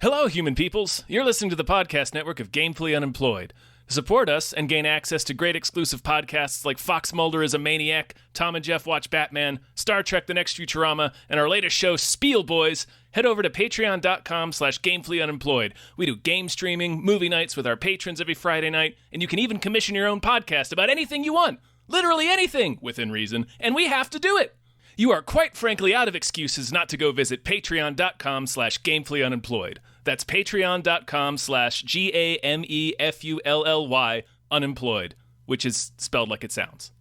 Hello, human peoples. You're listening to the podcast network of Gamefully Unemployed. To support us and gain access to great exclusive podcasts like Fox Mulder is a Maniac, Tom and Jeff Watch Batman, Star Trek The Next Futurama, and our latest show, Spiel Boys, head over to patreon.com/gamefullyunemployed. We do game streaming, movie nights with our patrons every Friday night, and you can even commission your own podcast about anything you want. Literally anything, within reason, and we have to do it. You are quite frankly out of excuses not to go visit patreon.com/gamefullyunemployed. That's patreon.com/GAMEFULLY unemployed, which is spelled like it sounds.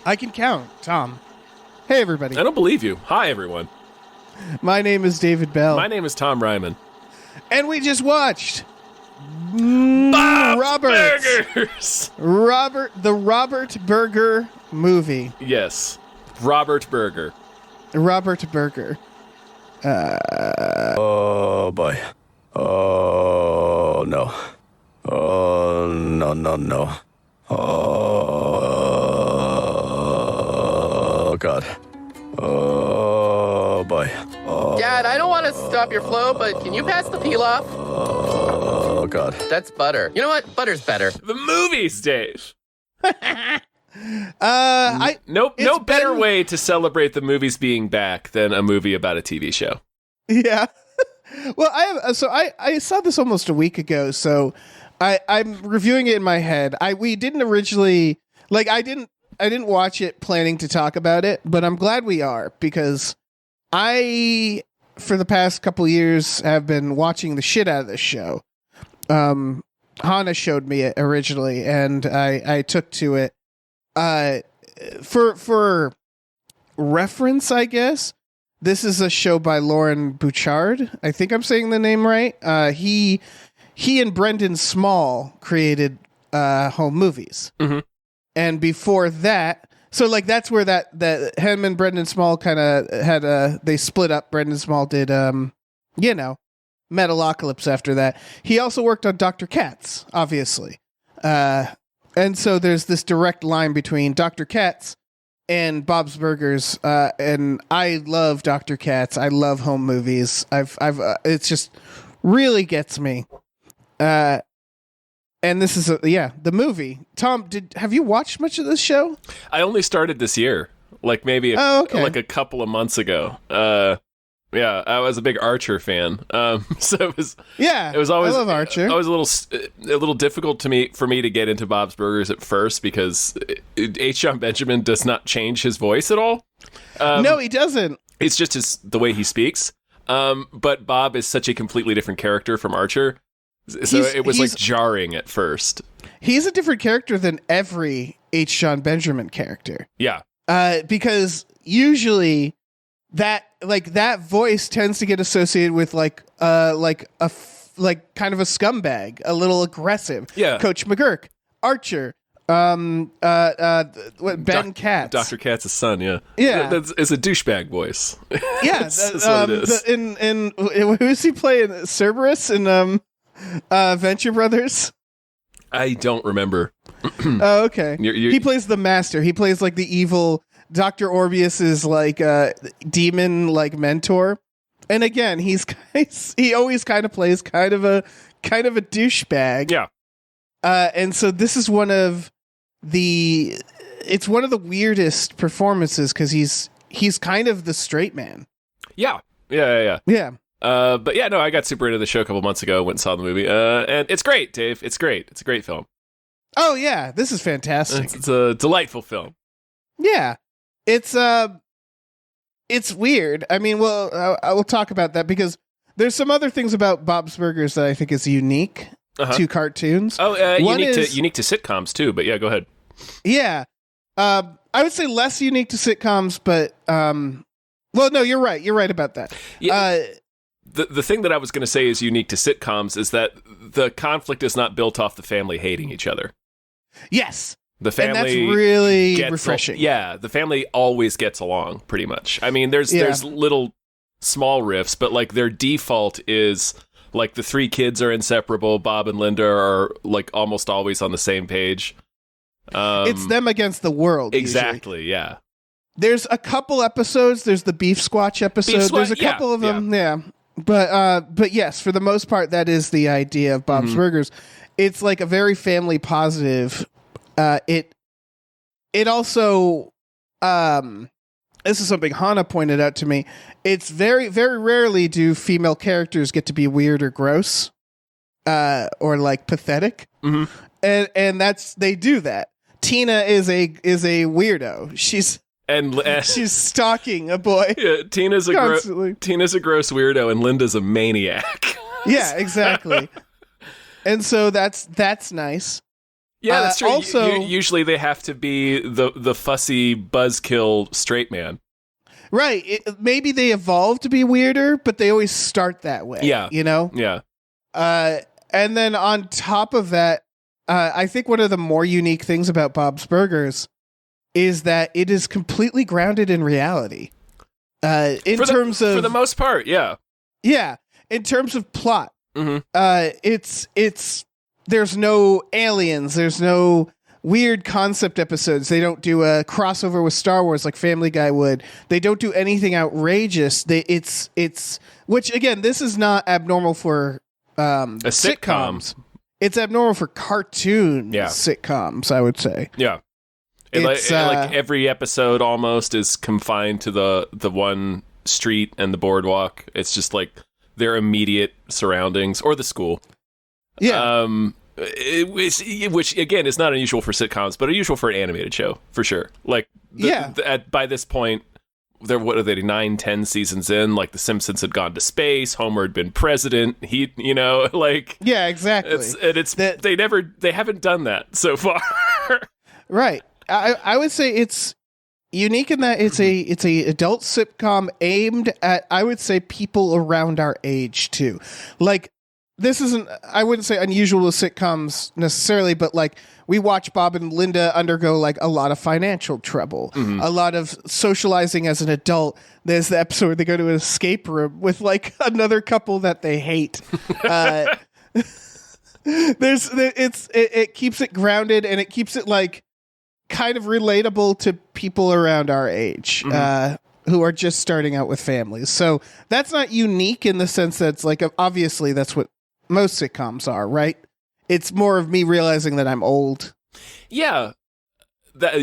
I can count, Tom. Hey, everybody. I don't believe you. Hi, everyone. My name is David Bell. My name is Tom Ryman. And we just watched Bob's Burgers! The Robert Burger movie. Yes. Robert Burger. Robert Burger. Oh, boy. Oh, no. Oh, no. Oh, God. Oh, boy. Oh, Dad, I don't want to stop your flow, but can you pass the peel off? oh, God. That's butter. You know what? Butter's better. The movies, Dave. It's No better been- way to celebrate the movies being back than a movie about a TV show. Yeah. Well, I saw this almost a week ago, so I'm reviewing it in my head. We didn't originally I didn't watch it planning to talk about it, but I'm glad we are because I for the past couple years have been watching the shit out of this show. Hannah showed me it originally, and I took to it. For reference, I guess, this is a show by Lauren Bouchard. I think I'm saying the name right. He and Brendan Small created home movies. Mm-hmm. And before that, so that's where that him and Brendan Small kind of had they split up. Brendan Small did Metalocalypse after that. He also worked on Dr. Katz, obviously. And so there's this direct line between Dr. Katz and Bob's Burgers. And I love Dr. Katz. I love home movies. It's just really gets me. And this is the movie. Tom, have you watched much of this show? I only started this year, maybe a couple of months ago. Yeah, I was a big Archer fan. So it was always I love Archer. Always a little difficult for me to get into Bob's Burgers at first because H. Jon Benjamin does not change his voice at all. No, he doesn't. It's just the way he speaks. But Bob is such a completely different character from Archer. So it was jarring at first. He's a different character than every H. Jon Benjamin character. Yeah. Because usually that voice tends to get associated with kind of a scumbag, a little aggressive. Yeah. Coach McGurk, Archer, Ben Katz, Dr. Katz's son. Yeah. Yeah. It's a douchebag voice. Yeah. That's what it is. Who's he playing? Cerberus in Venture Brothers. I don't remember. Oh, okay. He plays the master. He plays the evil Dr. Orbius's demon mentor. And again, he always kind of plays kind of a douchebag. Yeah. And so this is one of the weirdest performances because he's kind of the straight man. Yeah. Yeah. But yeah, no, I got super into the show a couple months ago, went and saw the movie. And it's great, Dave. It's great. It's a great film. Oh yeah, this is fantastic. It's a delightful film. Yeah. It's weird. I mean, I will talk about that because there's some other things about Bob's Burgers that I think is unique to cartoons. Oh, unique to sitcoms too. But yeah, go ahead. Yeah, I would say less unique to sitcoms, but well, no, you're right. You're right about that. Yeah. The thing that I was going to say is unique to sitcoms is that the conflict is not built off the family hating each other. Yes. The family, and that's really refreshing. The family always gets along, pretty much. I mean, there's little small riffs, but their default is the three kids are inseparable. Bob and Linda are almost always on the same page. It's them against the world. Exactly. Usually. Yeah. There's a couple episodes. There's the Beef Squatch episode. There's a couple of them. Yeah. But yes, for the most part, that is the idea of Bob's Burgers. It's like a very family positive. It also, this is something Hannah pointed out to me. It's very, very rarely do female characters get to be weird or gross, or like pathetic. And that's, they do that. Tina is a weirdo. She's stalking a boy. Yeah, Tina's a gross weirdo, and Linda's a maniac. Yeah, exactly. And so that's nice. Yeah, that's true. Also, usually they have to be the fussy buzzkill straight man. Right. Maybe they evolve to be weirder, but they always start that way. Yeah. You know? Yeah. And then on top of that, I think one of the more unique things about Bob's Burgers is that it is completely grounded in reality. For the most part, yeah. Yeah. In terms of plot. It's there's no aliens, there's no weird concept episodes. They don't do a crossover with Star Wars like Family Guy would. They don't do anything outrageous. It's which again, this is not abnormal for sitcoms. It's abnormal for cartoon sitcoms, I would say. Yeah. Like every episode almost is confined to the one street and the boardwalk. It's just like their immediate surroundings or the school. Yeah. Which again is not unusual for sitcoms, but unusual for an animated show for sure. Like by this point, what are they, 9-10 seasons in? Like The Simpsons had gone to space, Homer had been president. Yeah, exactly. They haven't done that so far. Right. I would say it's unique in that it's a adult sitcom aimed at, I would say, people around our age too. Like, this isn't, I wouldn't say unusual with sitcoms necessarily, but like we watch Bob and Linda undergo like a lot of financial trouble, a lot of socializing as an adult. There's the episode where they go to an escape room with like another couple that they hate. It keeps it grounded, and it keeps it like kind of relatable to people around our age. Who are just starting out with families. So that's not unique in the sense that it's like, obviously that's what most sitcoms are, right? It's more of me realizing that I'm old. Yeah. That's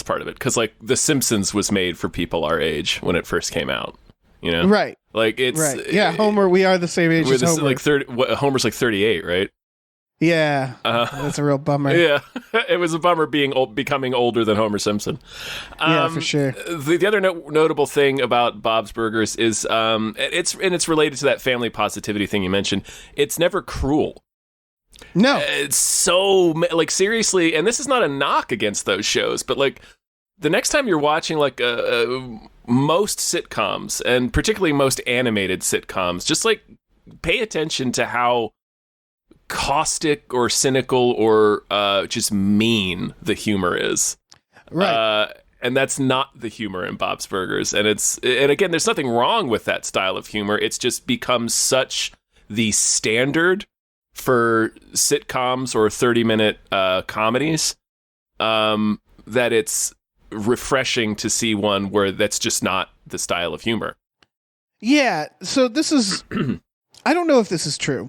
part of it. Because like The Simpsons was made for people our age when it first came out, you know? Right. Like it's... Right. Yeah, Homer, we are the same age as Homer. Like Homer's like 38, right? Yeah, that's a real bummer. Yeah, it was a bummer becoming older than Homer Simpson. Yeah, for sure. The other notable thing about Bob's Burgers is it's related to that family positivity thing you mentioned. It's never cruel. No, it's so like seriously, and this is not a knock against those shows, but like the next time you're watching like most sitcoms, and particularly most animated sitcoms, just like pay attention to how caustic or cynical or just mean the humor is. Right. And that's not the humor in Bob's Burgers. And again, there's nothing wrong with that style of humor. It's just become such the standard for sitcoms or 30-minute comedies that it's refreshing to see one where that's just not the style of humor. Yeah. So this is, I don't know if this is true.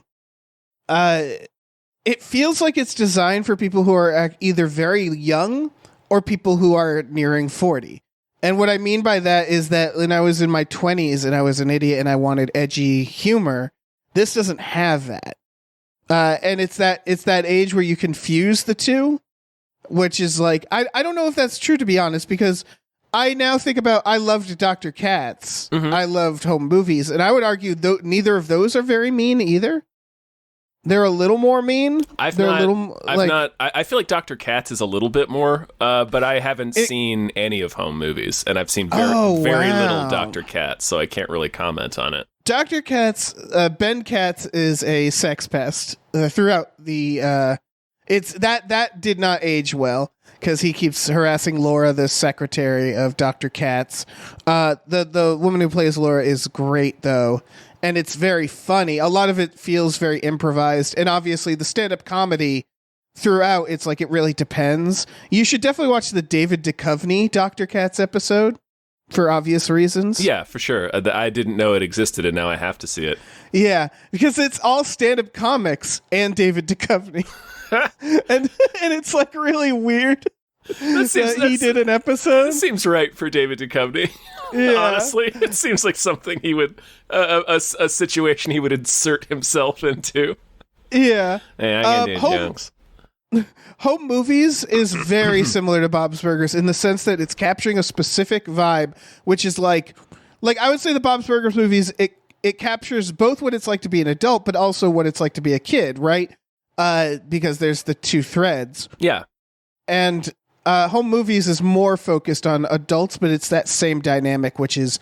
It feels like it's designed for people who are either very young or people who are nearing 40. And what I mean by that is that when I was in my 20s and I was an idiot and I wanted edgy humor, this doesn't have that. And it's that age where you confuse the two, which is like, I don't know if that's true, to be honest, because I now think about, I loved Dr. Katz. I loved home movies. And I would argue neither of those are very mean either. They're a little more mean. I feel like Dr. Katz is a little bit more, but I haven't seen any of home movies, and I've seen very little Dr. Katz, so I can't really comment on it. Dr. Katz, Ben Katz is a sex pest throughout the. It's that did not age well because he keeps harassing Laura, the secretary of Dr. Katz. The woman who plays Laura is great though. And it's very funny. A lot of it feels very improvised. And obviously the stand-up comedy throughout, it's like it really depends. You should definitely watch the David Duchovny Dr. Katz episode for obvious reasons. Yeah, for sure. I didn't know it existed, and now I have to see it. Yeah, because it's all stand-up comics and David Duchovny. and it's like really weird that he did an episode. That seems right for David Duchovny. Yeah. Honestly, it seems like something he would a situation he would insert himself into. Yeah. Hey, I get jokes. Home Movies is very similar to Bob's Burgers in the sense that it's capturing a specific vibe, which is like I would say the Bob's Burgers movies, it captures both what it's like to be an adult, but also what it's like to be a kid, right? Because there's the two threads. Yeah. And Home Movies is more focused on adults, but it's that same dynamic, which is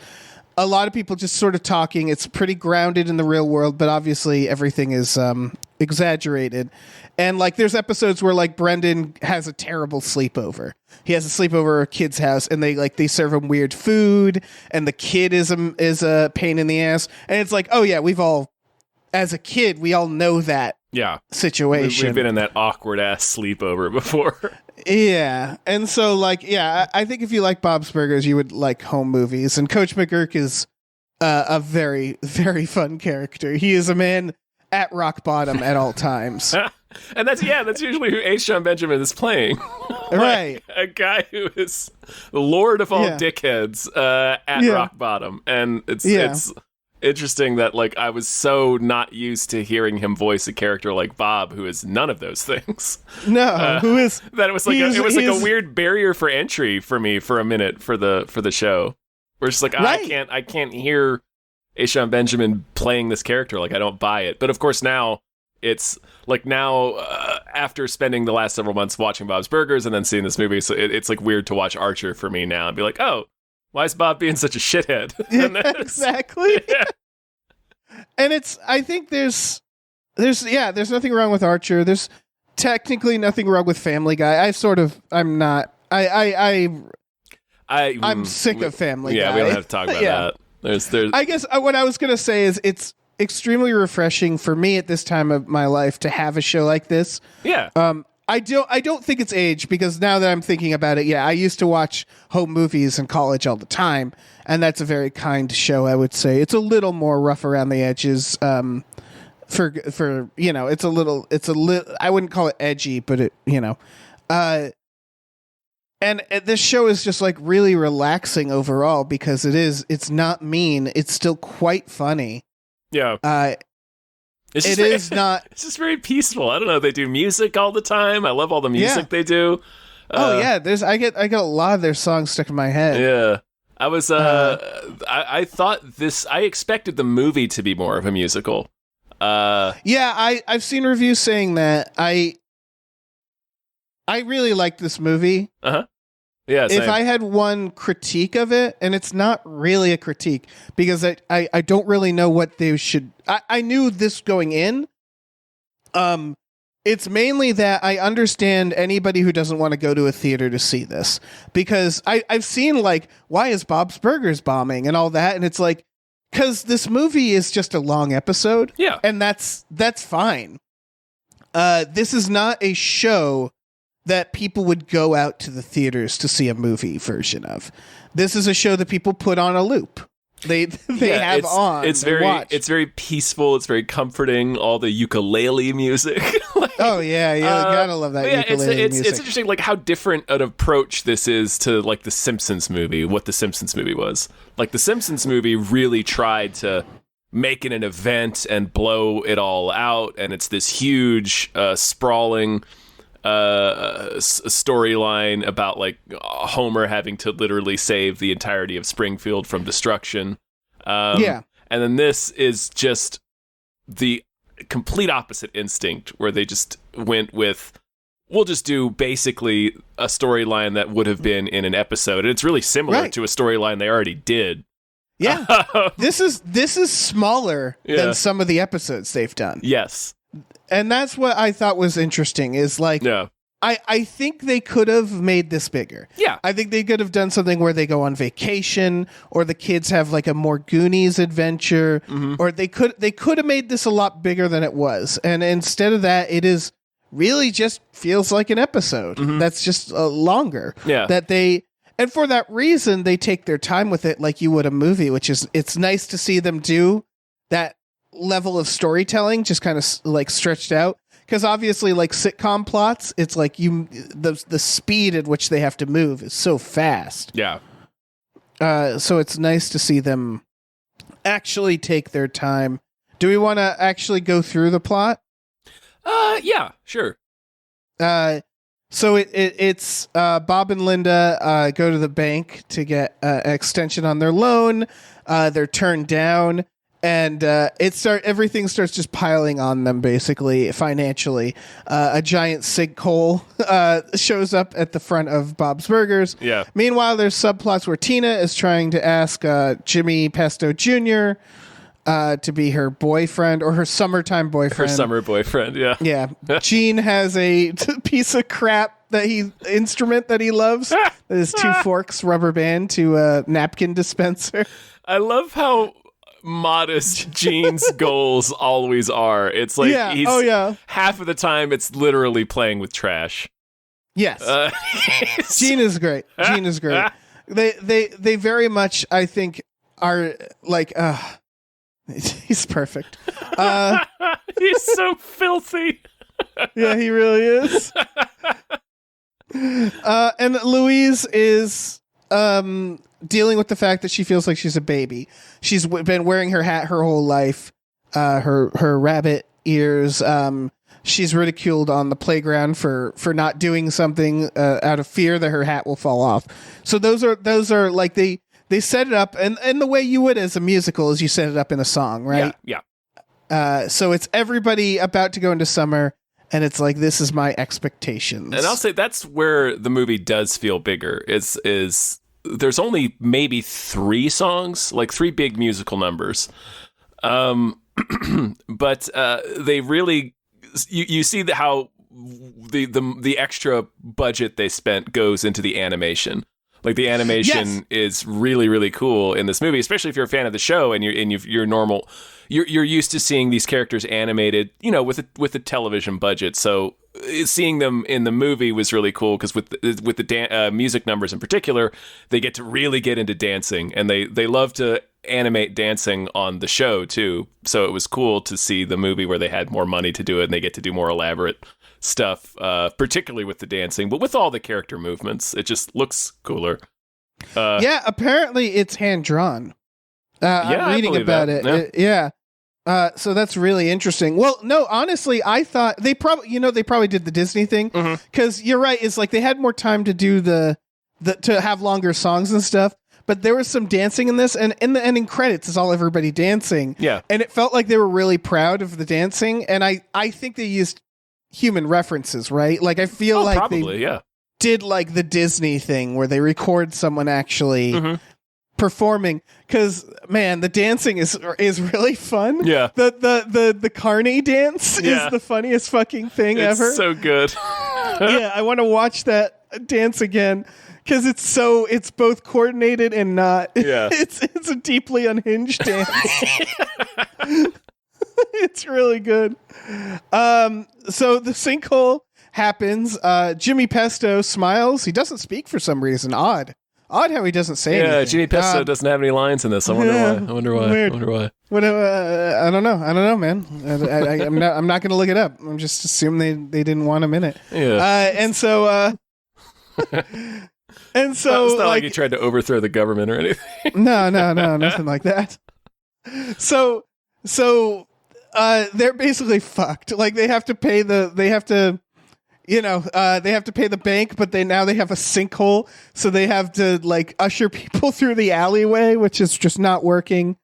a lot of people just sort of talking. It's pretty grounded in the real world, but obviously everything is exaggerated. And like there's episodes where like Brendan has a terrible sleepover. He has a sleepover at a kid's house, and they serve him weird food, and the kid is a pain in the ass. And it's like, oh yeah, we've all, as a kid, we all know that situation. We've been in that awkward ass sleepover before. Yeah. And so like, yeah, I think if you like Bob's Burgers, you would like Home Movies. And Coach McGurk is a very, very fun character. He is a man at rock bottom at all times. And that's usually who H. John Benjamin is playing. Right. A guy who is the lord of all dickheads at rock bottom. And it's interesting that like I was so not used to hearing him voice a character like Bob, who is none of those things. No, who is that? It was like a weird barrier for entry for me for a minute for the show. We're just like I can't hear H. John Benjamin playing this character. Like I don't buy it. But of course now it's like after spending the last several months watching Bob's Burgers and then seeing this movie, so it's like weird to watch Archer for me now and be like, oh, why is Bob being such a shithead? Exactly. Yeah. And I think there's nothing wrong with Archer. There's technically nothing wrong with Family Guy. I'm sick of Family Guy. Yeah, we don't have to talk about that. There's I guess what I was going to say is it's extremely refreshing for me at this time of my life to have a show like this. Yeah. I don't think it's age, because now that I'm thinking about it, I used to watch Home Movies in college all the time, and that's a very kind show, I would say. It's a little more rough around the edges. For it's a little I wouldn't call it edgy, but it and this show is just like really relaxing overall because it's not mean. It's still quite funny. Yeah. It's just very peaceful. I don't know. They do music all the time. I love all the music they do. I get a lot of their songs stuck in my head. Yeah. I was I thought I expected the movie to be more of a musical. I've seen reviews saying that. I really liked this movie. Uh-huh. Yeah, same. If I had one critique of it, and it's not really a critique, because I don't really know what they should... I knew this going in. It's mainly that I understand anybody who doesn't want to go to a theater to see this. Because I've seen, like, why is Bob's Burgers bombing and all that? And it's like, because this movie is just a long episode. Yeah. And that's fine. This is not a show that people would go out to the theaters to see a movie version of. This is a show that people put on a loop. They have on. It's very peaceful. It's very comforting. All the ukulele music. You gotta love that ukulele music. It's interesting, like how different an approach this is to like the Simpsons movie. What the Simpsons movie was. Like the Simpsons movie really tried to make it an event and blow it all out, and it's this huge, sprawling storyline about like Homer having to literally save the entirety of Springfield from destruction. And then this is just the complete opposite instinct, where they just went with, we'll just do basically a storyline that would have been in an episode. And it's really similar to a storyline they already did. Yeah. This is smaller than some of the episodes they've done. Yes. And that's what I thought was interesting, is like, I think they could have made this bigger. Yeah. I think they could have done something where they go on vacation, or the kids have like a more Goonies adventure, or they could have made this a lot bigger than it was. And instead of that, it is really just feels like an episode that's just longer. Yeah. And for that reason, they take their time with it like you would a movie, which is, it's nice to see them do that level of storytelling, just kind of like stretched out. Because obviously, like sitcom plots, it's like the speed at which they have to move is so fast. Yeah. So it's nice to see them actually take their time. Do we want to actually go through the plot? Yeah, sure. So it's Bob and Linda go to the bank to get an extension on their loan. They're turned down, and everything starts just piling on them, basically financially. A giant sinkhole shows up at the front of Bob's Burgers. Yeah. Meanwhile, there's subplots where Tina is trying to ask Jimmy Pesto Jr. To be her boyfriend, or her summertime boyfriend. Her summer boyfriend, yeah. Yeah. Gene has a piece of crap instrument that he loves. That is 2 forks, rubber band to a napkin dispenser. I love how modest Gene's goals always are. It's like half of the time it's literally playing with trash. Yes. Gene is great. Gene is great. They very much, I think, are like he's perfect. He's so filthy. Yeah, he really is. And Louise is dealing with the fact that she feels like she's a baby. She's been wearing her hat her whole life, her rabbit ears. She's ridiculed on the playground for not doing something out of fear that her hat will fall off. So those are like they set it up, and the way you would as a musical is you set it up in a song, right? Yeah. So it's everybody about to go into summer, and it's like, this is my expectations. And I'll say that's where the movie does feel bigger. Is there's only maybe 3 songs, like 3 big musical numbers. But they really, you see how the extra budget they spent goes into the animation. Like the animation is really, really cool in this movie, especially if you're a fan of the show and you're normal. You're used to seeing these characters animated, with a television budget. So seeing them in the movie was really cool because with the music numbers in particular, they get to really get into dancing, and they love to animate dancing on the show too. So it was cool to see the movie where they had more money to do it and they get to do more elaborate stuff, particularly with the dancing, but with all the character movements, it just looks cooler. Apparently it's hand drawn. I'm reading about it. Yeah. So that's really interesting. Well, no, honestly, I thought they probably did the Disney thing, because you're right. It's like they had more time to do to have longer songs and stuff. But there was some dancing in this, and in the ending credits is all everybody dancing. Yeah, and it felt like they were really proud of the dancing, and I think they used human references, right? Like I feel like probably, they did like the Disney thing where they record someone actually performing, because man, the dancing is really fun. Yeah, the Carney dance is the funniest fucking thing ever. It's so good. Yeah, I want to watch that dance again because it's both coordinated and not. Yeah, it's a deeply unhinged dance. It's really good. So the sinkhole happens. Jimmy Pesto smiles. He doesn't speak for some reason. Odd how he doesn't say anything. Yeah, Jimmy Pesto doesn't have any lines in this. I wonder why. Weird. What, I don't know, man. I'm not going to look it up. I'm just assuming they didn't want him in it. Yeah. And so it's not like he tried to overthrow the government or anything. No, nothing like that. So they're basically fucked. Like they have to pay the bank, but they have a sinkhole, so they have to like usher people through the alleyway, which is just not working.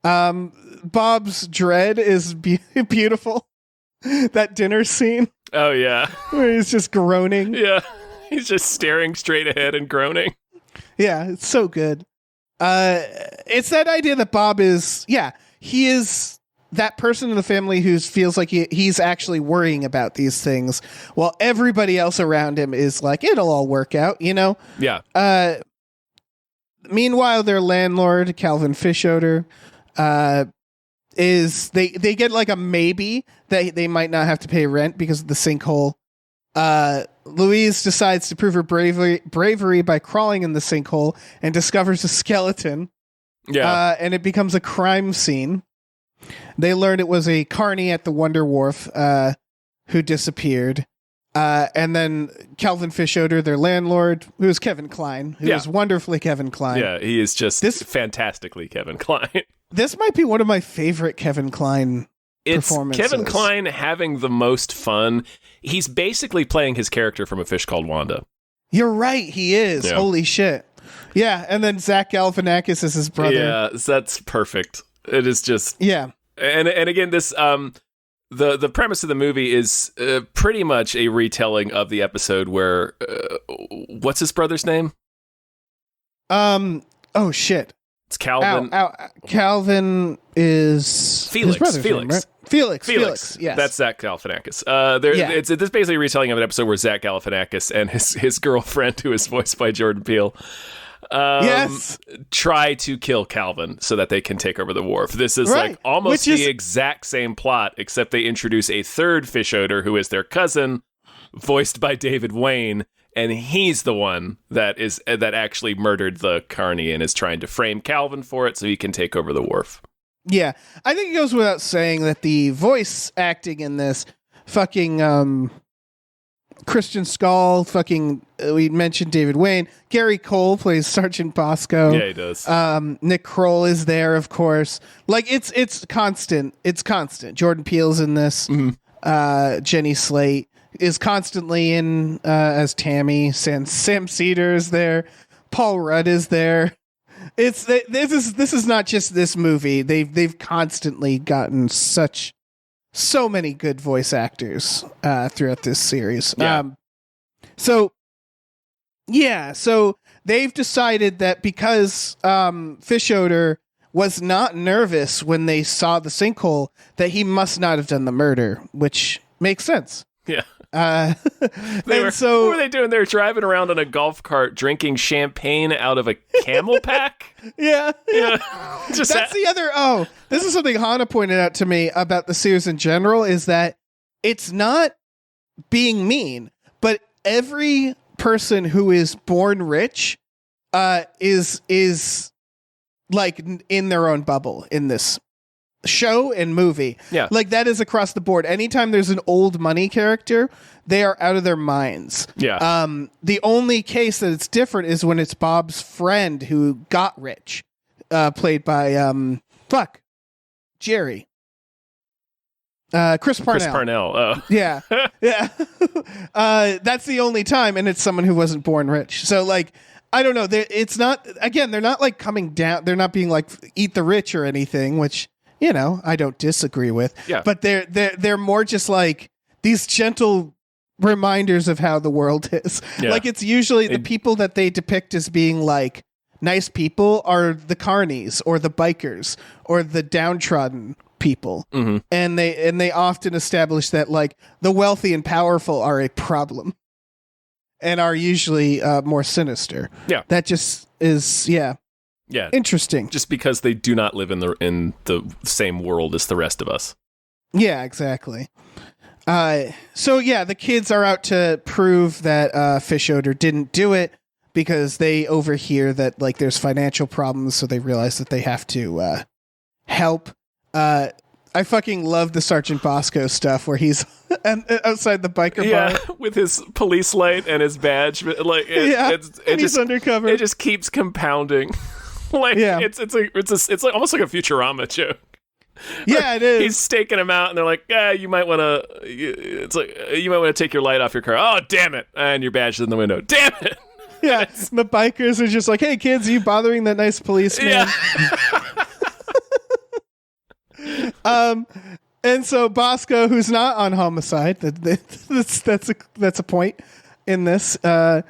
Bob's dread is beautiful. That dinner scene. Oh yeah, where he's just groaning. Yeah, he's just staring straight ahead and groaning. Yeah, it's so good. It's that idea that Bob is, he is that person in the family who feels like he's actually worrying about these things, while everybody else around him is like, it'll all work out, Yeah. Meanwhile, their landlord, Calvin Fishoder, is they get like a maybe that they might not have to pay rent because of the sinkhole. Louise decides to prove her bravery by crawling in the sinkhole and discovers a skeleton. Yeah. And it becomes a crime scene. They learn it was a carny at the Wonder Wharf who disappeared. And then Calvin Fischoeder, their landlord, who is Kevin Kline, who is wonderfully Kevin Kline. Yeah, he is just fantastically Kevin Kline. This might be one of my favorite Kevin Kline performances. Kevin Kline having the most fun. He's basically playing his character from A Fish Called Wanda. You're right, he is. Yeah. Holy shit. Yeah, and then Zach Galifianakis is his brother. Yeah, that's perfect. It is just... Yeah. And again, this... The premise of the movie is pretty much a retelling of the episode where... what's his brother's name? Oh, shit. It's Calvin. Calvin is Felix. his brother's Felix. name, right? Felix. Yes, that's Zach Galifianakis. Yeah. It's basically a retelling of an episode where Zach Galifianakis and his girlfriend, who is voiced by Jordan Peele, try to kill Calvin so that they can take over the wharf. This is like almost the exact same plot, except they introduce a third Fischoeder who is their cousin, voiced by David Wayne. And he's the one that actually murdered the carny and is trying to frame Calvin for it so he can take over the wharf. Yeah, I think it goes without saying that the voice acting in this fucking Christian Skull, we mentioned David Wayne. Gary Cole plays Sergeant Bosco. Yeah, he does. Nick Kroll is there, of course. Like it's constant. It's constant. Jordan Peele's in this. Mm-hmm. Jenny Slate is constantly in as Tammy. Sam Cedar is there. Paul Rudd is there. This is not just this movie. They've constantly gotten so many good voice actors throughout this series. Yeah. So they've decided that because Fischoeder was not nervous when they saw the sinkhole, that he must not have done the murder, which makes sense. Yeah. What were they doing? They were driving around on a golf cart drinking champagne out of a camel pack. Yeah. Just That's the other. This is something Hannah pointed out to me about the series in general, is that it's not being mean, but every person who is born rich is like in their own bubble in this show and movie. Yeah. Like that is across the board. Anytime there's an old money character, they are out of their minds. Yeah. The only case that it's different is when it's Bob's friend who got rich, played by Jerry. Chris Parnell. Chris Parnell. Oh. Yeah. Yeah. That's the only time, and it's someone who wasn't born rich. So like, I don't know. It's not, again, they're not like coming down. They're not being like eat the rich or anything, which, you know, I don't disagree with. Yeah. But they're more just like these gentle reminders of how the world is. Yeah. Like it's usually the people that they depict as being like nice people are the carnies or the bikers or the downtrodden people. Mm-hmm. And they often establish that like the wealthy and powerful are a problem and are usually more sinister. Yeah. That just is interesting. Just because they do not live in the same world as the rest of us. Yeah, exactly. So the kids are out to prove that Fischoeder didn't do it because they overhear that like there's financial problems, so they realize that they have to help. I fucking love the Sergeant Bosco stuff where he's outside the biker bar with his police light and his badge. Like he's undercover. It just keeps compounding. It's like almost like a Futurama joke. Yeah, it is. He's staking him out, and they're like, you might want to. It's like you might want to take your light off your car. Oh, damn it! And your badge is in the window. Damn it! Yeah, the bikers are just like, hey, kids, are you bothering that nice policeman? Yeah. And so Bosco, who's not on homicide, that's a point in this. They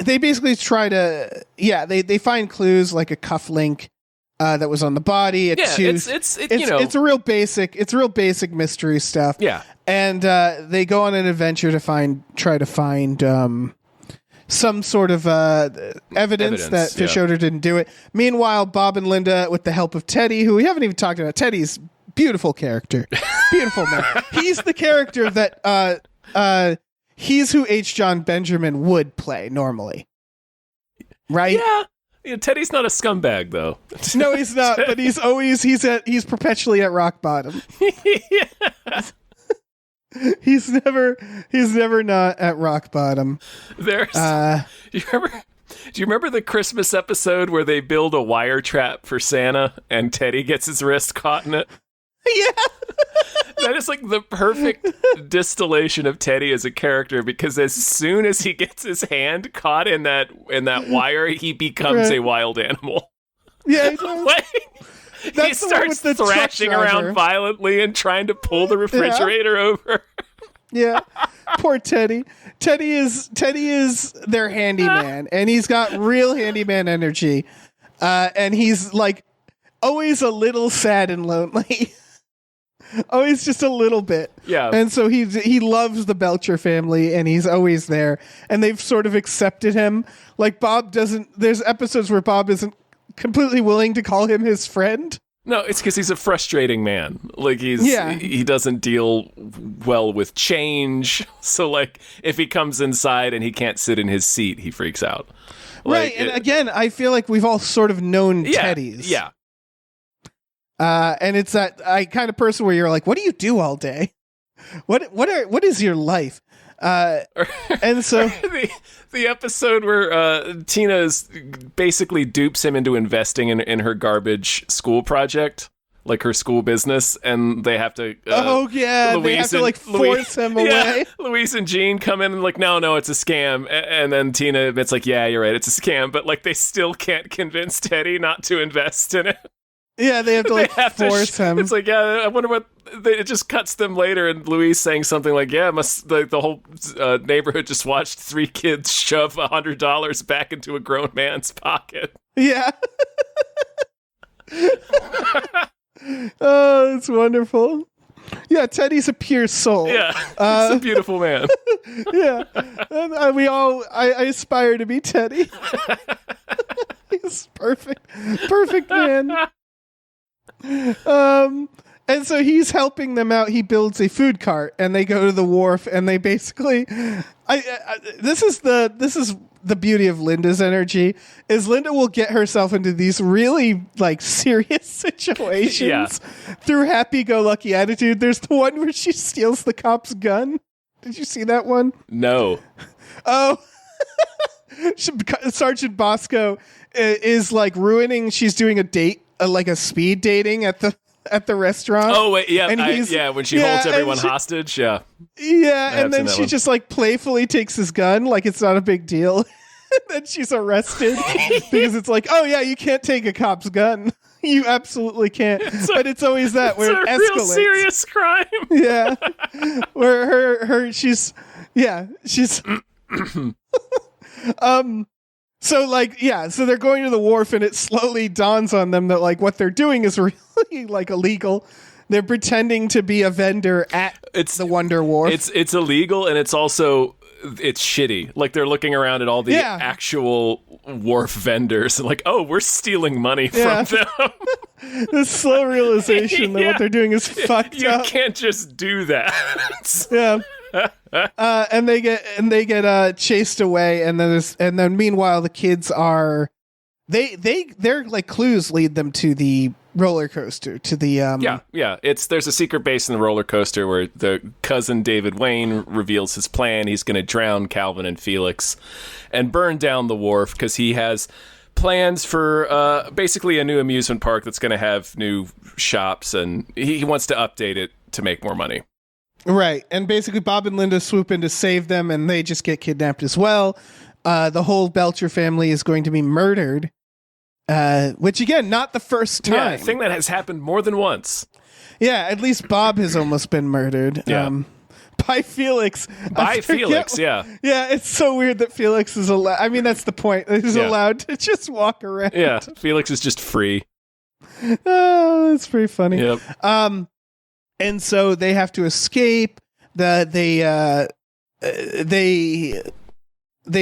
basically try to they find clues like a cufflink that was on the body. It's a real basic mystery stuff. Yeah, and they go on an adventure to try to find some sort of evidence that Fish Odor didn't do it. Meanwhile, Bob and Linda, with the help of Teddy, who we haven't even talked about, Teddy's beautiful character, beautiful man. He's the character that he's who H. John Benjamin would play normally, right? Yeah, Teddy's not a scumbag though. No, he's not. But he's perpetually at rock bottom. Yeah. He's never not at rock bottom. There's do you remember the Christmas episode where they build a wire trap for Santa and Teddy gets his wrist caught in it? Yeah. That is like the perfect distillation of Teddy as a character, because as soon as he gets his hand caught in that wire, he becomes a wild animal. Yeah, he does. He starts thrashing around violently and trying to pull the refrigerator over. Yeah. Poor Teddy. Teddy is their handyman, and he's got real handyman energy. And he's like always a little sad and lonely. Always just a little bit. Yeah. And so he loves the Belcher family, and he's always there. And they've sort of accepted him. Like there's episodes where Bob isn't completely willing to call him his friend. No, it's because he's a frustrating man. Like he doesn't deal well with change. So like if he comes inside and he can't sit in his seat, he freaks out. Right. And again, I feel like we've all sort of known Teddy's. Yeah. And it's that kind of person where you're like, what do you do all day? What is your life? And so the episode where Tina basically dupes him into investing in her garbage school project, like her school business, and they have to they have to force him away. Louise and Jean come in and like, no, it's a scam, and then Tina admits like, yeah, you're right, it's a scam, but like they still can't convince Teddy not to invest in it. Yeah, they have to force him. It's like, I wonder what. It just cuts them later, and Louise saying something like, "Yeah, the whole neighborhood just watched 3 kids shove $100 back into a grown man's pocket." Yeah. Oh, it's wonderful. Yeah, Teddy's a pure soul. Yeah, he's a beautiful man. Yeah, and I aspire to be Teddy. He's perfect man. And so he's helping them out. He builds a food cart, and they go to the wharf, and they basically, this is the beauty of Linda's energy, is Linda will get herself into these really like serious situations through happy-go-lucky attitude. There's the one where she steals the cop's gun. Did you see that one? No. Oh, Sergeant Bosco is like ruining. She's doing a date, like a speed dating at the restaurant. Oh wait, yeah, and when she holds everyone hostage, yeah, and then she just like playfully takes his gun, like it's not a big deal. And then she's arrested because it's like, oh yeah, you can't take a cop's gun. You absolutely can't. But it's always that where it escalates. Real serious crime. Yeah, where she's. So so they're going to the wharf, and it slowly dawns on them that like what they're doing is really like illegal. They're pretending to be a vendor at the Wonder Wharf. It's illegal, and it's also shitty. Like they're looking around at all the actual wharf vendors and like, oh, we're stealing money from them. The slow realization that what they're doing is fucked up. You can't just do that. Yeah. And they get chased away, and then meanwhile the kids are their like clues lead them to the roller coaster, to the there's a secret base in the roller coaster where the cousin David Wayne reveals his plan. He's going to drown Calvin and Felix and burn down the wharf because he has plans for basically a new amusement park that's going to have new shops, and he wants to update it to make more money. Right, and basically Bob and Linda swoop in to save them, and they just get kidnapped as well. The whole Belcher family is going to be murdered, which again, not the first time. Yeah, a thing that has happened more than once. Yeah, at least Bob has almost been murdered. Yeah. By Felix. Yeah. Yeah, it's so weird that Felix is allowed. I mean, that's the point. He's allowed to just walk around. Yeah, Felix is just free. Oh, that's pretty funny. Yep. And so they have to escape. They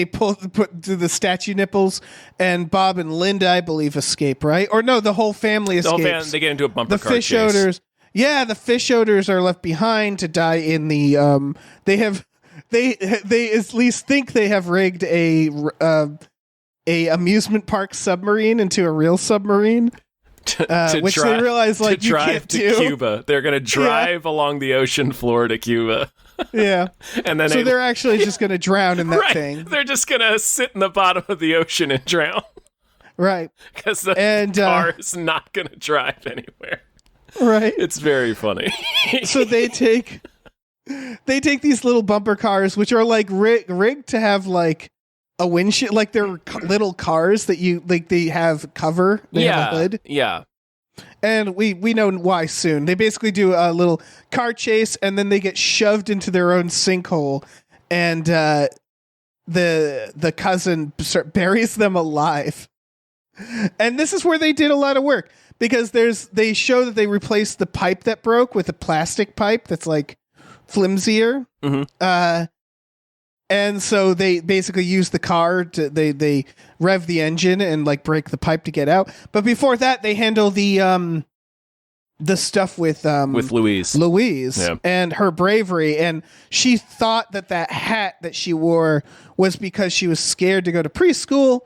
put to the statue nipples, and Bob and Linda, I believe, escape, right? Or no, the whole family The whole escapes. they get into a bumper The car fish chase. odors. Yeah, the fish odors are left behind to die in the. They at least think they have rigged a amusement park submarine into a real submarine, which they realize like to you drive can't to do. Cuba. They're going to drive along the ocean floor to Cuba. Yeah, And then so they're actually just going to drown in that right. thing, They're just going to sit in the bottom of the ocean and drown right? because the And, car is not going to drive anywhere. Right. It's very funny. So they take these little bumper cars, which are like rigged to have like a windshield, like they're little cars that you like. They have cover. They have a hood. Yeah. And we know why soon. They basically do a little car chase, and then they get shoved into their own sinkhole, and the cousin buries them alive. And this is where they did a lot of work, because they show that they replaced the pipe that broke with a plastic pipe that's like flimsier. Mhm. And so they basically use the car to they rev the engine and like break the pipe to get out. But before that, they handle the stuff with Louise. Yeah. And her bravery. And she thought that hat that she wore was because she was scared to go to preschool.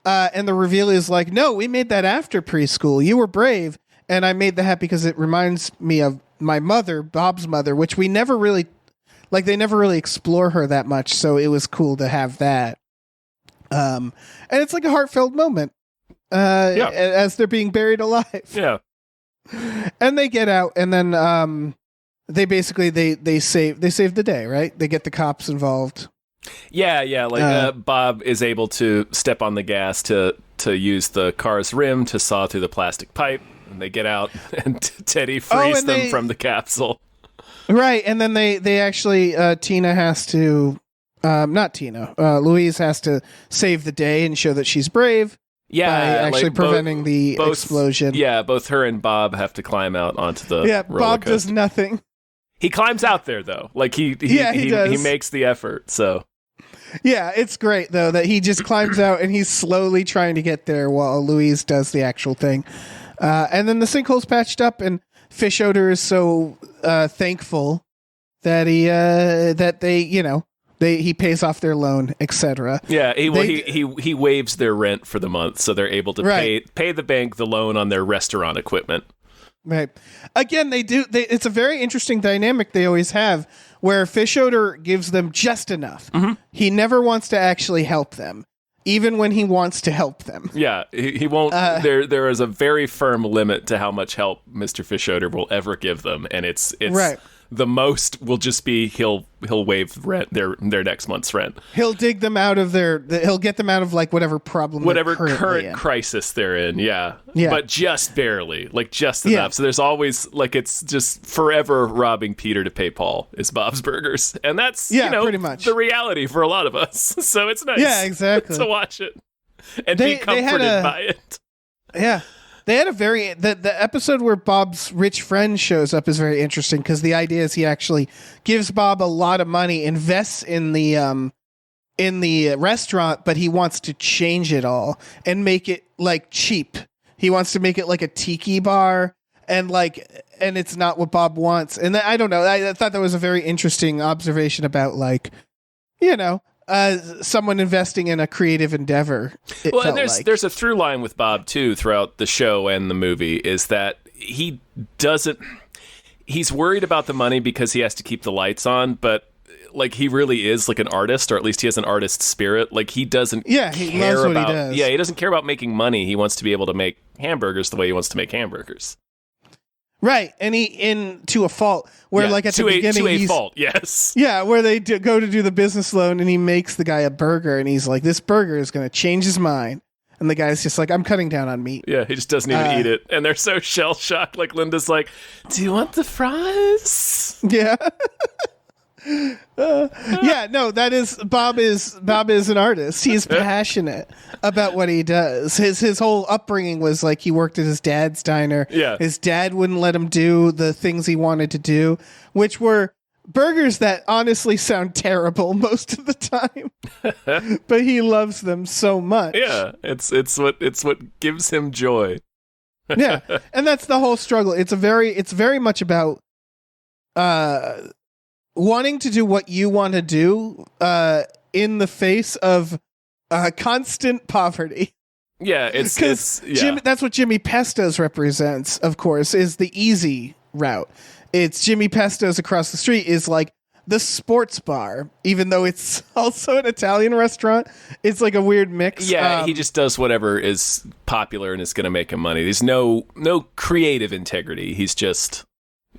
And the reveal is like, no, we made that after preschool. You were brave, and I made the hat because it reminds me of my mother, Bob's mother, which we never really. Like, they never really explore her that much, so it was cool to have that. And it's like a heartfelt moment as they're being buried alive. Yeah. And they get out, and then they basically they save the day, right? They get the cops involved. Yeah. Like Bob is able to step on the gas to use the car's rim to saw through the plastic pipe, and they get out, and Teddy frees them from the capsule. Right, and then they actually Tina has to not Tina Louise has to save the day and show that she's brave. Yeah, by actually like preventing the explosion. Yeah, both her and Bob have to climb out onto the roller Bob coaster. does nothing. He climbs out there though. Like he does. He makes the effort. So yeah, it's great though that he just climbs out and he's slowly trying to get there while Louise does the actual thing. And then the sinkhole's patched up, and Fish Odor is so thankful that he pays off their loan, etc. Yeah, he waives their rent for the month, so they're able to pay the bank the loan on their restaurant equipment. Right. Again, it's a very interesting dynamic they always have, where Fish Odor gives them just enough. Mm-hmm. He never wants to actually help them, even when he wants to help them. Yeah, he won't. There is a very firm limit to how much help Mr. Fish Odor will ever give them, and it's right. The most will just be he'll waive rent their next month's rent. He'll dig them out of he'll get them out of like whatever problem, whatever current crisis they're in. Yeah, but just barely, like just enough. Yeah. So there's always like it's just forever robbing Peter to pay Paul is Bob's Burgers, and that's pretty much the reality for a lot of us. So it's nice, exactly, to watch it and be comforted by it. Yeah. They had the episode where Bob's rich friend shows up is very interesting, because the idea is he actually gives Bob a lot of money, invests in the restaurant, but he wants to change it all and make it like cheap. He wants to make it like a tiki bar, and it's not what Bob wants. And I don't know. I thought that was a very interesting observation about someone investing in a creative endeavor. Well, and there's a through line with Bob too throughout the show and the movie, is that he's worried about the money because he has to keep the lights on, but like he really is like an artist, or at least he has an artist spirit. Like he doesn't he care loves about what he does. Yeah, he doesn't care about making money. He wants to be able to make hamburgers the way he wants to make hamburgers. Right, and to a fault, where like at the beginning, to a fault, yes, where they go to do the business loan, and he makes the guy a burger, and he's like, "This burger is going to change his mind," and the guy's just like, "I'm cutting down on meat." Yeah, he just doesn't even eat it, and they're so shell shocked. Like Linda's like, "Do you want the fries?" Yeah. Bob is an artist. He's passionate about what he does. His whole upbringing was like he worked at his dad's diner. Yeah. His dad wouldn't let him do the things he wanted to do, which were burgers that honestly sound terrible most of the time, but he loves them so much. Yeah, it's what gives him joy. Yeah, and that's the whole struggle. It's very much about wanting to do what you want to do in the face of constant poverty. Yeah, it's that's what Jimmy Pesto's represents, of course, is the easy route. It's Jimmy Pesto's across the street is like the sports bar, even though it's also an Italian restaurant. It's like a weird mix. Yeah, he just does whatever is popular and is going to make him money. There's no creative integrity. He just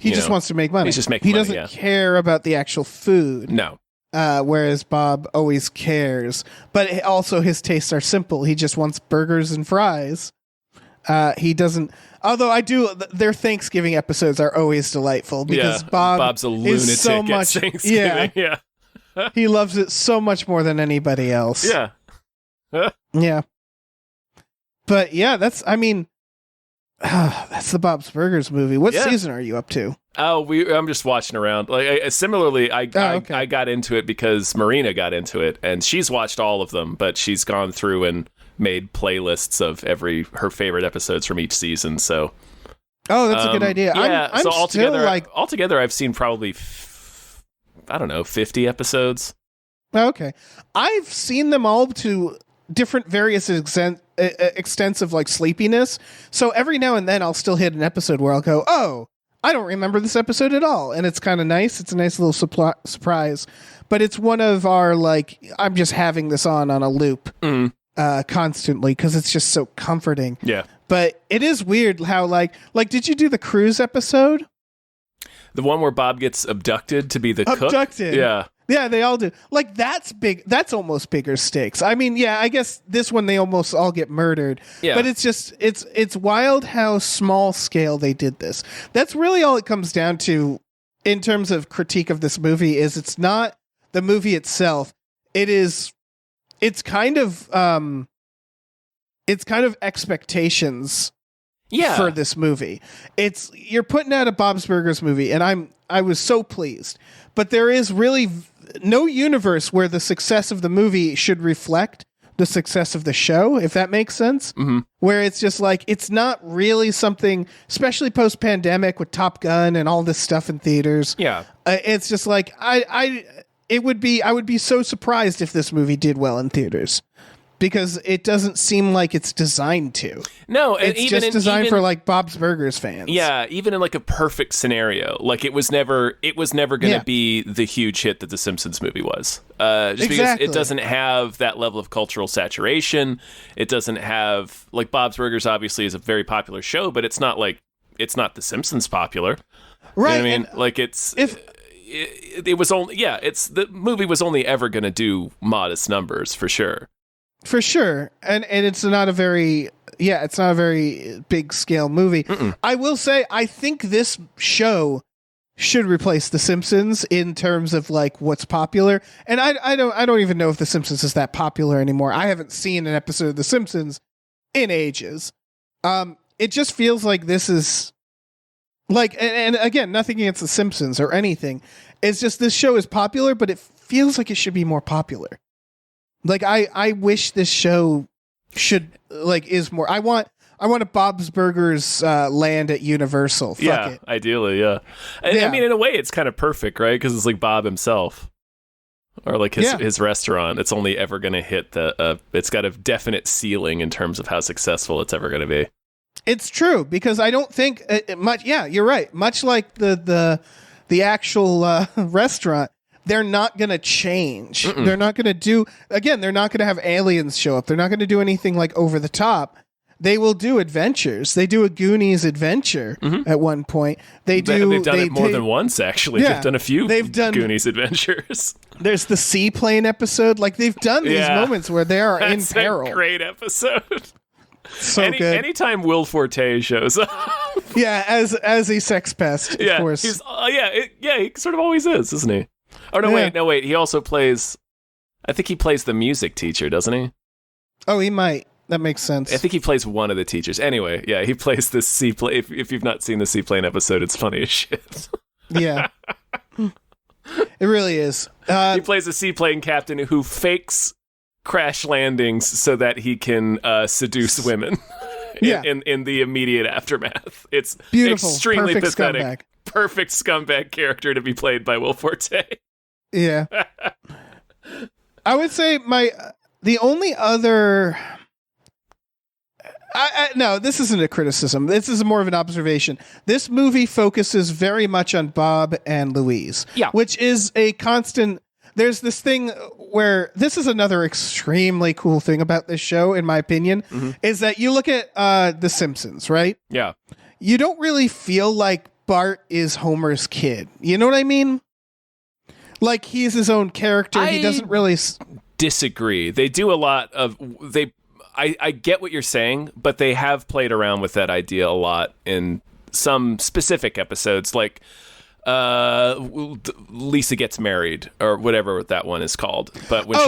wants to make money. He's just making money. He doesn't care about the actual food. No. Whereas Bob always cares. But also his tastes are simple. He just wants burgers and fries. He doesn't... Although their Thanksgiving episodes are always delightful because Bob's a lunatic is so at Thanksgiving. Yeah. He loves it so much more than anybody else. Yeah. Yeah. But yeah, that's the Bob's Burgers movie. What season are you up to? Oh, I'm just watching around. Like similarly, I got into it because Marina got into it, and she's watched all of them, but she's gone through and made playlists of her favorite episodes from each season. So, that's a good idea. Yeah. I'm so altogether, altogether, I've seen probably 50 episodes. Okay, I've seen them all to different various extents of like sleepiness. So every now and then I'll still hit an episode where I'll go, oh, I don't remember this episode at all. And it's kind of nice. It's a nice little surprise, but it's one of our, like, I'm just having this on a loop constantly because it's just so comforting. Yeah. But it is weird how like, did you do the cruise episode? The one where Bob gets abducted to be the cook? Abducted. Yeah. Yeah, they all do. Like, that's big. That's almost bigger stakes. I mean, yeah, I guess this one they almost all get murdered. Yeah. But it's just, it's wild how small scale they did this. That's really all it comes down to in terms of critique of this movie is it's not the movie itself. It's kind of expectations for this movie. You're putting out a Bob's Burgers movie, and I was so pleased. But there is really no universe where the success of the movie should reflect the success of the show, if that makes sense. Mm-hmm. Where it's just like, it's not really something, especially post-pandemic with Top Gun and all this stuff in theaters. Yeah. It's just like, I would be so surprised if this movie did well in theaters. Because it doesn't seem like it's designed to. No, and it's just designed for like Bob's Burgers fans. Yeah, even in like a perfect scenario, like it was never going to be the huge hit that the Simpsons movie was. Just because it doesn't have that level of cultural saturation. It doesn't have, like, Bob's Burgers obviously is a very popular show, but it's not the Simpsons popular. Right. You know what I mean? Like it was only the movie was only ever going to do modest numbers for sure. For sure. And it's not a very big scale movie. Mm-mm. I will say, I think this show should replace The Simpsons in terms of like what's popular. And I don't even know if The Simpsons is that popular anymore. I haven't seen an episode of The Simpsons in ages. It just feels like this is like, and again, nothing against The Simpsons or anything. It's just this show is popular, but it feels like it should be more popular. Like, I wish this show is more. I want a Bob's Burgers land at Universal. Fuck it. Ideally, yeah. I mean, in a way, it's kind of perfect, right? Because it's like Bob himself, or like his restaurant. It's only ever going to hit it's got a definite ceiling in terms of how successful it's ever going to be. It's true, because I don't think much. Yeah, you're right. Much like the actual restaurant. They're not going to change. Mm-mm. They're not going to they're not going to have aliens show up. They're not going to do anything like over the top. They will do adventures. They do a Goonies adventure at one point. They've done it more than once, actually. Yeah, they've done a few Goonies adventures. There's the seaplane episode. Like, they've done these moments where they are in peril. That's a great episode. So good. Anytime Will Forte shows up. Yeah, as a sex pest, of course. He's, he sort of always is, isn't he? Oh, no, wait. He also plays... I think he plays the music teacher, doesn't he? Oh, he might. That makes sense. I think he plays one of the teachers. Anyway, yeah, he plays this seaplane. If you've not seen the seaplane episode, it's funny as shit. Yeah. It really is. He plays a seaplane captain who fakes crash landings so that he can seduce women in the immediate aftermath. It's beautiful, extremely perfect pathetic. scumbag. Perfect scumbag character to be played by Will Forte. Yeah. I would say the only other... no, this isn't a criticism. This is more of an observation. This movie focuses very much on Bob and Louise, which is a constant. There's this thing where this is another extremely cool thing about this show, in my opinion, is that you look at The Simpsons, right? Yeah. You don't really feel like Bart is Homer's kid. You know what I mean? Like he's his own character. He doesn't really disagree. They do a lot of I get what you're saying, but they have played around with that idea a lot in some specific episodes, like Lisa Gets Married or whatever that one is called. But when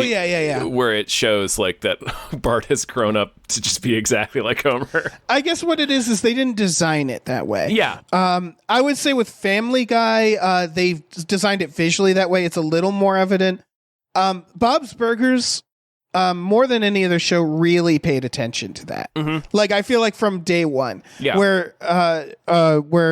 where it shows like that Bart has grown up to just be exactly like Homer. I guess what it is they didn't design it that way. Yeah. I would say with Family Guy, they've designed it visually that way. It's a little more evident. Bob's Burgers, more than any other show, really paid attention to that. Like I feel like from day one, where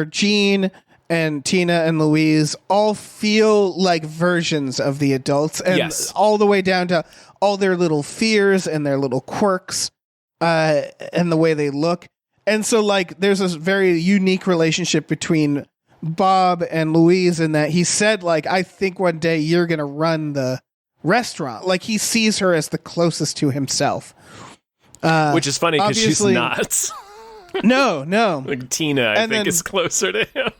Gene and Tina and Louise all feel like versions of the adults, and all the way down to all their little fears and their little quirks, and the way they look. And so like there's this very unique relationship between Bob and Louise in that he said like, I think one day you're going to run the restaurant. Like he sees her as the closest to himself, which is funny because she's not. no like Tina I think is closer to him.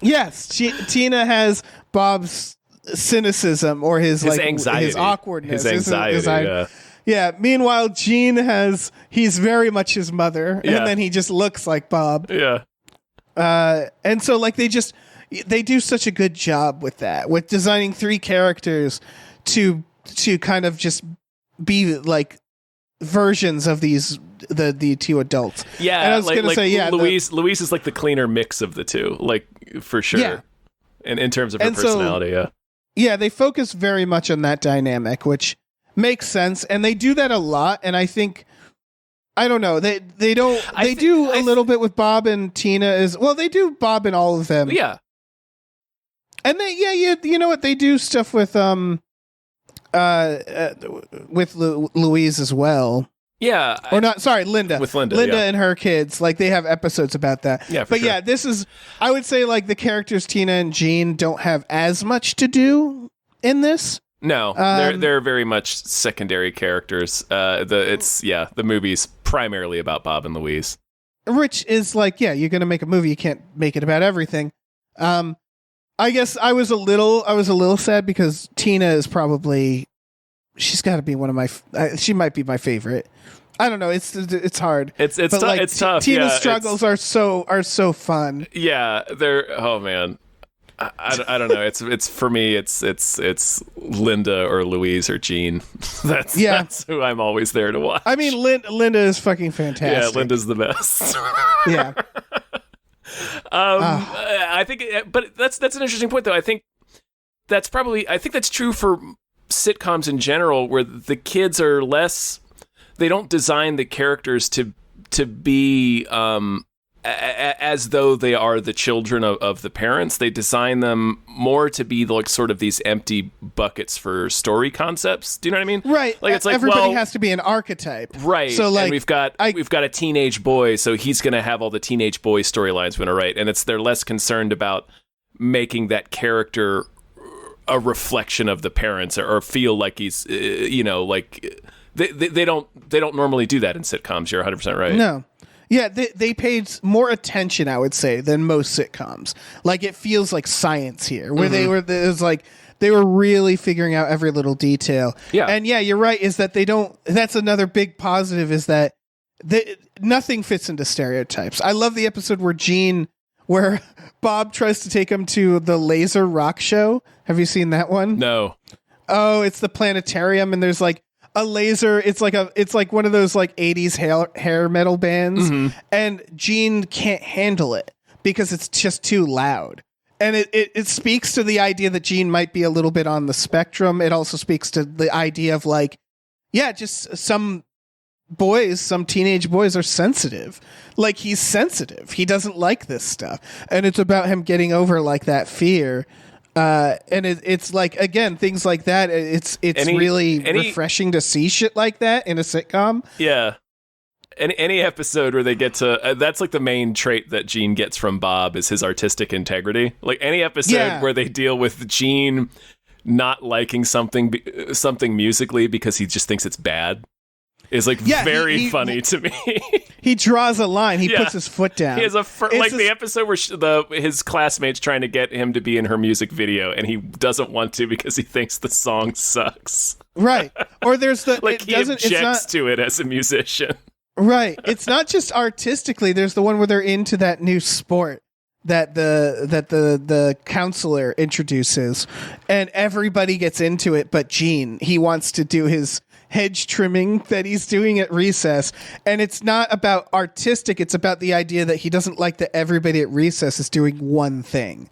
Yes, Tina has Bob's cynicism or his like anxiety, his awkwardness, his anxiety. Yeah. Meanwhile, Gene he's very much his mother, and then he just looks like Bob. Yeah. And so like they do such a good job with that, with designing three characters to kind of just be like versions of the two adults. Yeah, and I was gonna say, Louise is like the cleaner mix of the two, like for sure. Yeah. And in terms of her personality, yeah, they focus very much on that dynamic, which makes sense, and they do that a lot. And I think, I don't know, they do a little bit with Bob and Tina as well. They do Bob and all of them. Yeah, and you know what, they do stuff with Louise as well. Yeah. Or not, sorry, Linda. With Linda and her kids. Like, they have episodes about that. Yeah, but sure. yeah, this is, I would say, like, the characters Tina and Gene don't have as much to do in this. No, they're very much secondary characters. The movie's primarily about Bob and Louise. Which is like, yeah, you're going to make a movie. You can't make it about everything. I guess I was a little sad because Tina is probably, she's got to be one of my, she might be my favorite. I don't know. It's hard. It's tough. Tina's struggles are so fun. Yeah, they're. Oh man, I don't know. It's for me. It's Linda or Louise or Gene. That's who I'm always there to watch. I mean, Linda is fucking fantastic. Yeah, Linda's the best. Yeah. I think, but that's an interesting point, though. I think that's true for sitcoms in general, where the kids are less. They don't design the characters to be as though they are the children of the parents. They design them more to be like sort of these empty buckets for story concepts. Do you know what I mean? Right. Like it's like everybody has to be an archetype. Right. So like and we've got a teenage boy, so he's going to have all the teenage boy storylines we're going to write, and they're less concerned about making that character a reflection of the parents or feel like he's like. They don't normally do that in sitcoms. You're 100% right. No. Yeah, they paid more attention, I would say, than most sitcoms. Like, it feels like science here, where they were really figuring out every little detail. Yeah. And yeah, you're right, is that they don't, that's another big positive, is that nothing fits into stereotypes. I love the episode where Bob tries to take him to the laser rock show. Have you seen that one? No. Oh, it's the planetarium, and there's like a laser. It's like one of those like 80s hair metal bands, and Gene can't handle it because it's just too loud. And it speaks to the idea that Gene might be a little bit on the spectrum. It also speaks to the idea of like, yeah, just some teenage boys are sensitive. Like, he's sensitive. He doesn't like this stuff. And it's about him getting over like that fear. And it's like, again, things like that. It's really refreshing to see shit like that in a sitcom. Yeah. Any episode where they get to that's like the main trait that Gene gets from Bob is his artistic integrity. Like any episode where they deal with Gene not liking something musically because he just thinks it's bad is like very funny to me. He draws a line. He puts his foot down. He has the episode where his classmates trying to get him to be in her music video, and he doesn't want to because he thinks the song sucks. Right. Or there's the like he objects to it as a musician. Right. It's not just artistically. There's the one where they're into that new sport that the counselor introduces, and everybody gets into it but Gene. He wants to do his hedge trimming that he's doing at recess, and it's not about artistic. It's about the idea that he doesn't like that everybody at recess is doing one thing.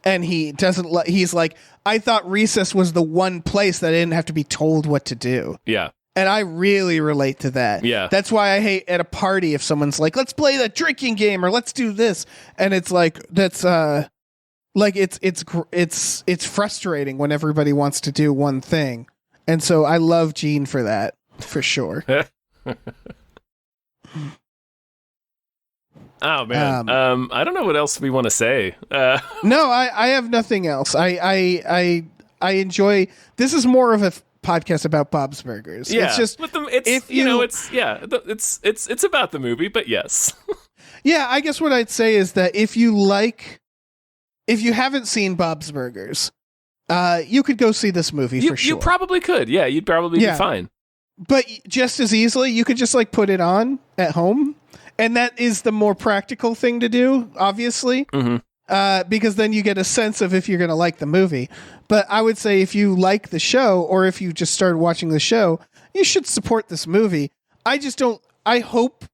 And he doesn't like, he's like, I thought recess was the one place that I didn't have to be told what to do. Yeah. And I really relate to that. Yeah. That's why I hate at a party if someone's like, let's play the drinking game or let's do this. And it's like, that's like it's frustrating when everybody wants to do one thing. And so I love Gene for that, for sure. Oh man. I don't know what else we want to say. No, I have nothing else. I enjoy, this is more of a podcast about Bob's Burgers. Yeah, it's just it's about the movie, but yes. Yeah, I guess what I'd say is that if you haven't seen Bob's Burgers, you could go see this movie for sure. You probably could. Yeah, you'd probably be fine. But just as easily, you could just like put it on at home, and that is the more practical thing to do, obviously. Mm-hmm. Because then you get a sense of if you're going to like the movie. But I would say if you like the show, or if you just started watching the show, you should support this movie. I hope,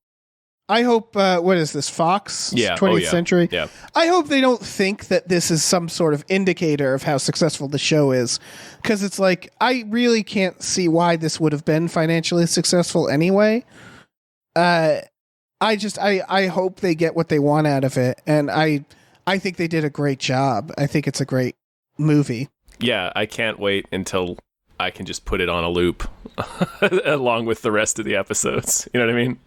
what is this, Fox? Yeah. 20th Century? Yeah. I hope they don't think that this is some sort of indicator of how successful the show is. Because it's like, I really can't see why this would have been financially successful anyway. I hope they get what they want out of it. And I think they did a great job. I think it's a great movie. Yeah, I can't wait until I can just put it on a loop along with the rest of the episodes. You know what I mean?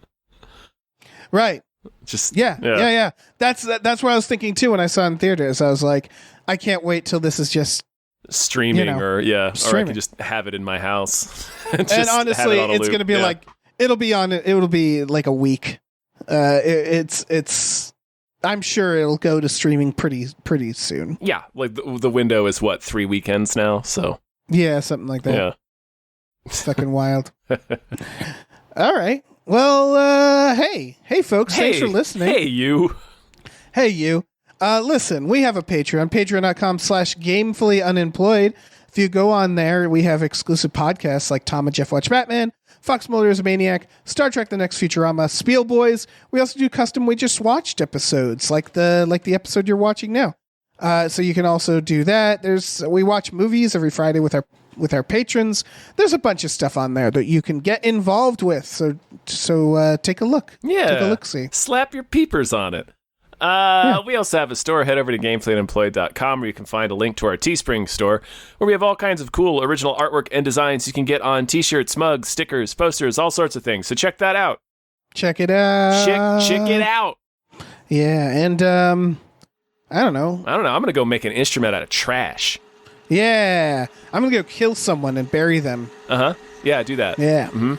Right. Just yeah. That's what I was thinking too when I saw it in theaters. I was like, I can't wait till this is just streaming, or I can just have it in my house. And honestly, it's going to be like it'll be like a week. It's I'm sure it'll go to streaming pretty soon. Yeah, like the window is 3 weekends now, so yeah, something like that. Yeah, it's fucking wild. All right, well, hey folks, thanks for listening. Hey you. Listen, we have a Patreon, patreon.com/gamefullyunemployed. If you go on there, we have exclusive podcasts like Tom and Jeff Watch Batman, Fox Mulder is a Maniac, Star Trek The Next Futurama, Spiel Boys. We also do custom We Just Watched episodes, like the episode you're watching now. So you can also do that. We watch movies every Friday with our patrons. There's a bunch of stuff on there that you can get involved with. So take a look. Yeah. Take a look-see. Slap your peepers on it. We also have a store. Head over to gamefullyunemployed.com where you can find a link to our Teespring store, where we have all kinds of cool original artwork and designs you can get on t-shirts, mugs, stickers, posters, all sorts of things. So check that out. Check it out. Check it out. Yeah, and I don't know. I'm going to go make an instrument out of trash. Yeah. I'm going to go kill someone and bury them. Uh-huh. Yeah, do that. Yeah. Mm-hmm.